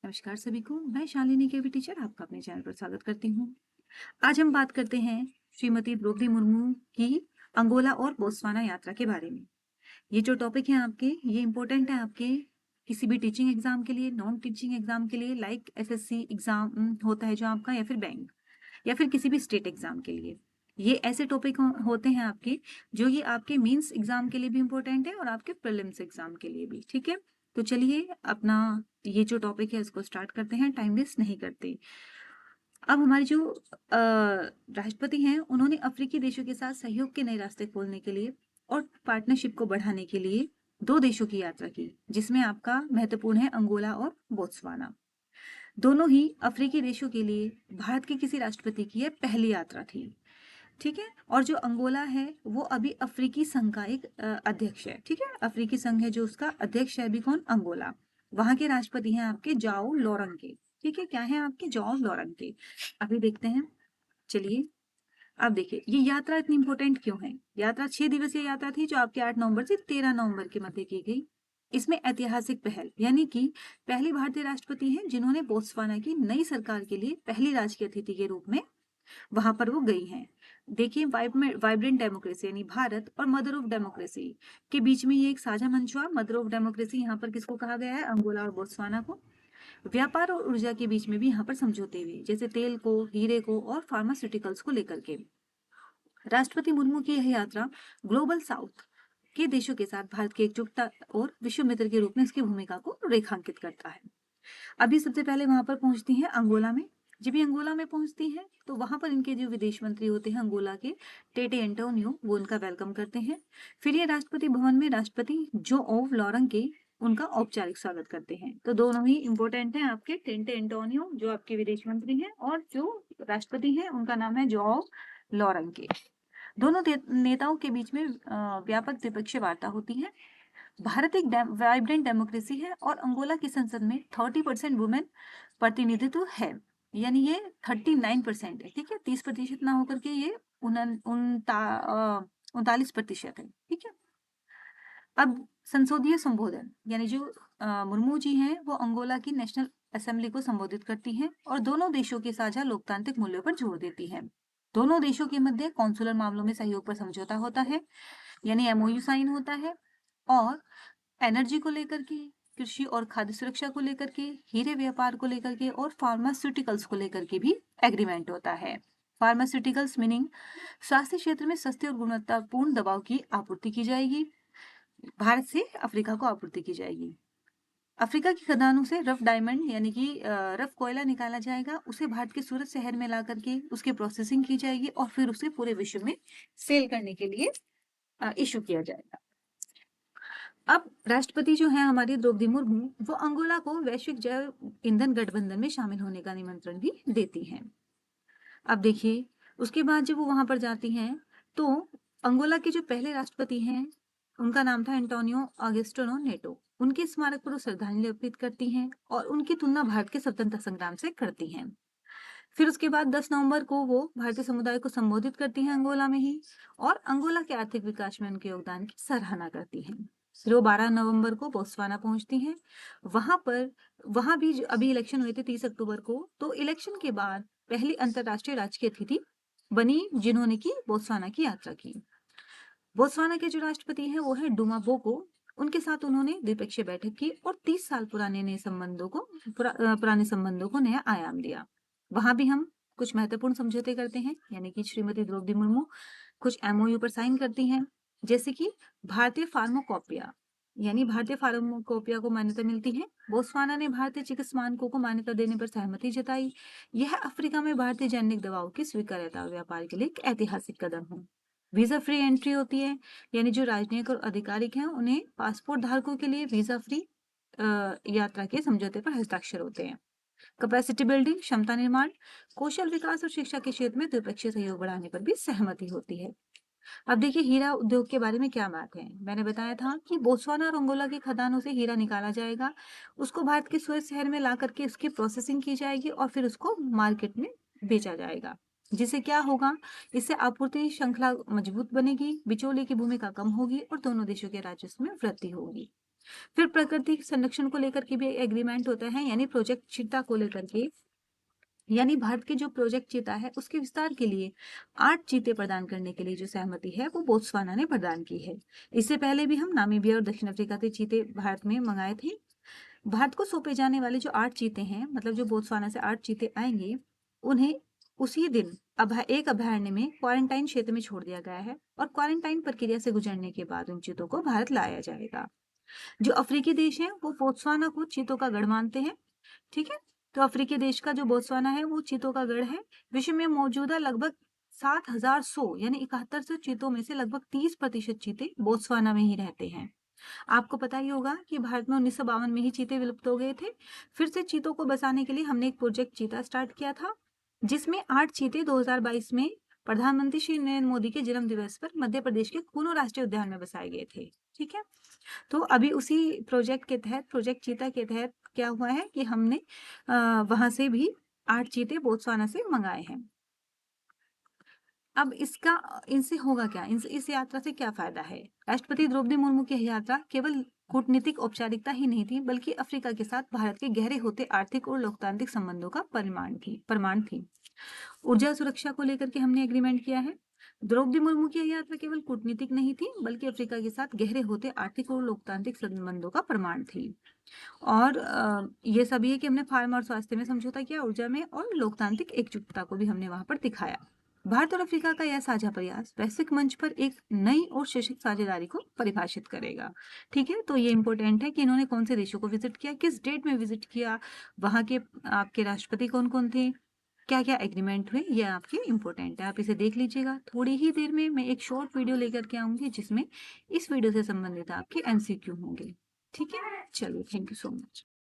नमस्कार सभी को। मैं शालिनी केवी टीचर आपका अपने चैनल पर स्वागत करती हूँ। आज हम बात करते हैं श्रीमती द्रौपदी मुर्मू की अंगोला और बोत्सवाना यात्रा के बारे में। ये जो टॉपिक है आपके, ये इम्पोर्टेंट है आपके किसी भी टीचिंग एग्जाम के लिए, नॉन टीचिंग एग्जाम के लिए, लाइक एसएससी एग्जाम होता है जो आपका, या फिर बैंक, या फिर किसी भी स्टेट एग्जाम के लिए। ये ऐसे टॉपिक होते हैं आपके जो ये आपके मेंस एग्जाम के लिए भी इम्पोर्टेंट है और आपके प्रीलिम्स एग्जाम के लिए भी। ठीक है, तो चलिए अपना ये जो टॉपिक है इसको स्टार्ट करते हैं, टाइम वेस्ट नहीं करते। अब हमारे जो राष्ट्रपति हैं, उन्होंने अफ्रीकी देशों के साथ सहयोग के नए रास्ते खोलने के लिए और पार्टनरशिप को बढ़ाने के लिए दो देशों की यात्रा की, जिसमें आपका महत्वपूर्ण है अंगोला और बोत्सवाना। दोनों ही अफ्रीकी देशों के लिए भारत के किसी राष्ट्रपति की यह पहली यात्रा थी। ठीक है, और जो अंगोला है वो अभी अफ्रीकी संघ का एक अध्यक्ष है। ठीक है, अफ्रीकी संघ है जो उसका अध्यक्ष है अभी कौन, अंगोला। वहां के राष्ट्रपति हैं आपके जाओ लोरंके। ठीक है, क्या है आपके, जाओ लोरंके। अभी देखते हैं, चलिए। अब देखिए ये यात्रा इतनी इंपॉर्टेंट क्यों है। यात्रा 6 दिवसीय यात्रा थी जो आपके 8 नवंबर से 13 नवंबर के मध्य की गई। इसमें ऐतिहासिक पहल, यानी कि पहली भारतीय राष्ट्रपति हैं जिन्होंने बोत्सवाना की नई सरकार के लिए पहली राजकीय अतिथि के रूप में वहां पर वो गई हैं। देखिए, वाइब्रेंट डेमोक्रेसी यानी भारत और मदर ऑफ डेमोक्रेसी के बीच में ये एक साझा मंच हुआ। मदर ऑफ डेमोक्रेसी यहाँ पर किसको कहा गया है, अंगोला और बोत्सवाना को। व्यापार और ऊर्जा के बीच में भी यहाँ पर समझौते हुए, जैसे तेल को, हीरे को और फार्मास्यूटिकल्स को लेकर के। राष्ट्रपति मुर्मू की यह यात्रा ग्लोबल साउथ के देशों के साथ भारत की एकजुटता और विश्व मित्र के रूप में उसकी भूमिका को रेखांकित करता है। अभी सबसे पहले वहां पर पहुंचती हैं अंगोला में। जब ये अंगोला में पहुंचती हैं तो वहां पर इनके जो विदेश मंत्री होते हैं अंगोला के, टेटे एंटोनियो, वो उनका वेलकम करते हैं। फिर ये राष्ट्रपति भवन में राष्ट्रपति जो ओव लॉरंग के उनका औपचारिक स्वागत करते हैं। तो दोनों ही इंपॉर्टेंट हैं आपके, टेंटे एंटोनियो जो आपके विदेश मंत्री हैं और जो राष्ट्रपति हैं उनका नाम है जो लॉरंग के। दोनों नेताओं के बीच में व्यापक द्विपक्षीय वार्ता होती है। भारत एक वाइब्रेंट डेमोक्रेसी है और अंगोला की संसद में 30% वुमेन प्रतिनिधित्व है, यानी ये 39% है। ठीक है, 30% ना होकर के ये 39% है। ठीक है, अब संसदीय संबोधन, यानी जो मुर्मू जी हैं वो अंगोला की नेशनल असेंबली को संबोधित करती हैं और दोनों देशों के साझा लोकतांत्रिक मूल्यों पर जोर देती हैं। दोनों देशों के मध्य कॉन्सुलर मामलों में सहयोग पर समझौता होता है, यानी एमओयू साइन होता है। और एनर्जी को लेकर के, कृषि और खाद्य सुरक्षा को लेकर के, हीरे व्यापार को लेकर के और फार्मास्यूटिकल्स को लेकर के भी एग्रीमेंट होता है। फार्मास्यूटिकल्स मीनिंग स्वास्थ्य क्षेत्र में सस्ती और गुणवत्तापूर्ण दवाओं की आपूर्ति की जाएगी, भारत से अफ्रीका को आपूर्ति की जाएगी। अफ्रीका की खदानों से रफ डायमंड यानी कि रफ कोयला निकाला जाएगा, उसे भारत के सूरत शहर में ला करके उसकी प्रोसेसिंग की जाएगी और फिर उसे पूरे विश्व में सेल करने के लिए इशू किया जाएगा। अब राष्ट्रपति जो है हमारी द्रौपदी मुर्मू, वो अंगोला को वैश्विक जैव ईंधन गठबंधन में शामिल होने का निमंत्रण भी देती हैं। अब देखिए, उसके बाद जब वो वहां पर जाती हैं तो अंगोला के जो पहले राष्ट्रपति हैं उनका नाम था एंटोनियो ऑगस्टिनो नेटो। उनके स्मारक पर वो श्रद्धांजलि अर्पित करती हैं और उनकी तुलना भारत के स्वतंत्रता संग्राम से करती हैं। फिर उसके बाद 10 नवंबर को वो भारतीय समुदाय को संबोधित करती हैं अंगोला में ही, और अंगोला के आर्थिक विकास में उनके योगदान की सराहना करती हैं। फिर वो 12 नवंबर को बोत्सवाना पहुंचती हैं। वहां भी अभी इलेक्शन हुए थे 30 अक्टूबर को, तो इलेक्शन के बाद पहली अंतरराष्ट्रीय राजकीय अतिथि बनी जिन्होंने की बोत्सवाना की यात्रा की। बोत्सवाना के जो राष्ट्रपति हैं वो है डूमा बोको। उनके साथ उन्होंने द्विपक्षीय बैठक की और 30 साल पुराने संबंधों को नया आयाम दिया। वहां भी हम कुछ महत्वपूर्ण समझौते करते हैं, यानी कि श्रीमती द्रौपदी मुर्मू कुछ एमओयू पर साइन करती हैं, जैसे कि भारतीय फार्माकोपिया, यानी भारतीय फार्माकोपिया को मान्यता मिलती है। बोत्सवाना ने भारतीय चिकित्सा मानकों को मान्यता देने पर सहमति जताई। यह अफ्रीका में भारतीय जैनिक दवाओं की स्वीकार्यता व्यापार के लिए एक ऐतिहासिक कदम है। वीजा फ्री एंट्री होती है, यानी जो राजनयिक और आधिकारिक हैं उन्हें पासपोर्ट धारकों के लिए वीजा फ्री यात्रा के समझौते पर हस्ताक्षर होते हैं। कैपेसिटी बिल्डिंग, क्षमता निर्माण, कौशल विकास और शिक्षा के क्षेत्र में द्विपक्षीय सहयोग बढ़ाने पर भी सहमति होती है। अब देखिए हीरा उद्योग के बारे में क्या बात है। मैंने बताया था कि बोत्सवाना और अंगोला की खदानों से हीरा निकाला जाएगा, उसको भारत के सूरत शहर में ला करके उसकी प्रोसेसिंग की जाएगी और फिर उसको मार्केट में बेचा जाएगा। जिससे क्या होगा, इससे आपूर्ति श्रृंखला मजबूत बनेगी, बिचौलिए की भूमिका कम होगी और दोनों देशों के राजस्व में वृद्धि होगी। फिर प्रकृति संरक्षण को लेकर के भी एग्रीमेंट होता है, यानी प्रोजेक्ट चीता को लेकर के, यानी भारत के जो प्रोजेक्ट चीता है उसके विस्तार के लिए 8 चीते प्रदान करने के लिए जो सहमति है वो बोत्सवाना ने प्रदान की है। इससे पहले भी हम नामीबिया और दक्षिण अफ्रीका से चीते भारत में मंगाए थे। भारत को सौंपे जाने वाले जो 8 चीते हैं, मतलब जो बोत्सवाना से 8 चीते आएंगे, उन्हें उसी दिन एक अभयारण्य में क्वारंटाइन क्षेत्र में छोड़ दिया गया है और क्वारंटाइन प्रक्रिया से गुजरने के बाद उन चीतों को भारत लाया जाएगा। जो अफ्रीकी देश है वो बोत्सवाना को चीतों का गढ़ मानते हैं। ठीक है, तो अफ्रीकी देश का जो बोत्सवाना है वो चीतों का गढ़ है। विश्व में मौजूदा लगभग 7,100 यानी 7100 चीतों में से लगभग 30% चीते बोत्सवाना में ही रहते हैं। आपको पता ही होगा कि भारत में 1952 में ही चीते विलुप्त हो गए थे। फिर से चीतों को बचाने के लिए हमने एक प्रोजेक्ट चीता स्टार्ट किया था, जिसमें 8 चीते 2022 में प्रधानमंत्री श्री नरेंद्र मोदी के जन्म दिवस पर मध्य प्रदेश के कूनो राष्ट्रीय उद्यान में बसाए गए थे। ठीक है, तो अभी उसी प्रोजेक्ट के तहत, प्रोजेक्ट चीता के तहत क्या हुआ है कि हमने वहां से भी 8 चीते बोत्सवाना से मंगाए हैं। अब इनसे होगा क्या, इस यात्रा से क्या फायदा है? राष्ट्रपति द्रौपदी मुर्मू की यह यात्रा केवल कूटनीतिक औपचारिकता ही नहीं थी, बल्कि अफ्रीका के साथ भारत के गहरे होते आर्थिक और लोकतांत्रिक संबंधों का प्रमाण थी। ऊर्जा सुरक्षा को लेकर के हमने एग्रीमेंट किया है। द्रौपदी मुर्मू की यह यात्रा केवल कूटनीतिक नहीं थी, बल्कि अफ्रीका के साथ गहरे होते आर्थिक और लोकतांत्रिक संबंधों का प्रमाण थी। और ये सभी है कि हमने फार्म और स्वास्थ्य में समझौता किया, ऊर्जा में, और लोकतांत्रिक एकजुटता को भी हमने वहां पर दिखाया। भारत और अफ्रीका का यह साझा प्रयास वैश्विक मंच पर एक नई और सशक्त साझेदारी को परिभाषित करेगा। ठीक है, तो ये इंपॉर्टेंट है कि इन्होंने कौन से देशों को विजिट किया, किस डेट में विजिट किया, वहां के आपके राष्ट्रपति कौन कौन थे, क्या क्या एग्रीमेंट हुए, ये आपके इंपॉर्टेंट है। आप इसे देख लीजिएगा। थोड़ी ही देर में मैं एक शॉर्ट वीडियो लेकर के आऊंगी, जिसमें इस वीडियो से संबंधित आपके MCQ होंगे। ठीक है, चलिए, थैंक यू सो मच।